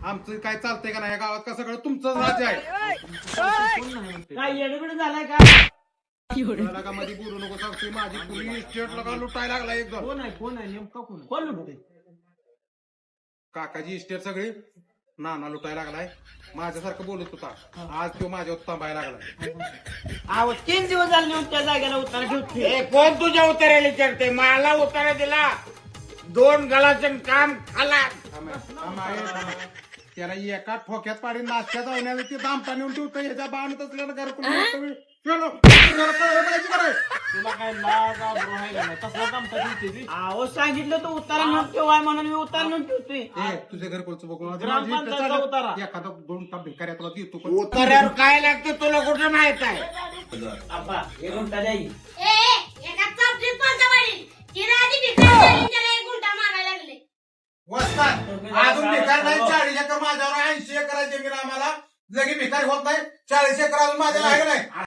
आमचं काय चालतंय का नाही या गावात का सगळं तुमचं राज्य आहे. काय येडबिड झालाय का? मला का मध्ये बोलू नको सांगतोय माझी पुरी इस्टेटला का लुटायला लागला एकदम. कोण आहे नेमका कोण लुटते? काकाची इस्टेट सगळी नाना लुटायला लागलाय. माझ्यासारखं बोलत होता आज तो माझ्यावर तांबायला लागलाय. अहो 3 दिवस झाले नेऊन त्या जागेला उतारा ठेवते. हे कोण तुझ्या उतारायला विचारते? मला उतारा दिला 2 गलाचं काम खाला. त्याला एका ठोक्यात पाडी नाश्त्या जाऊन ते दामटा नेऊन ठेवतो याच्या बाणत असल्यानं घरकुल तुला काय लाज आबरू आहे का नाही? तसला काम ठेवते ती. अहो सांगितलं तो उतारा नेऊन ठेवाय म्हणून मी उतारा नेऊन ठेवतोय. तुझ्या घरकुलचं बघून ग्रामपंचायतचा उतारा. एखादा 2 भिकाऱ्या तुला देतो पण उतार्यावर काय लागतं तुला कुठं माहित आहे? आप्पा हे गुंठा द्या की. एका चापडीत पंचवाडी किराणी भिकारी झाली, त्याला 1 गुंठा मागायला लागले. वस्ताद अजून भिकार नाही. 40 एकर माझ्यावर 80 एकर जमीन आम्हाला लगे भिकारी होत नाही. 40 एकर अजून माझ्या आहे नाही.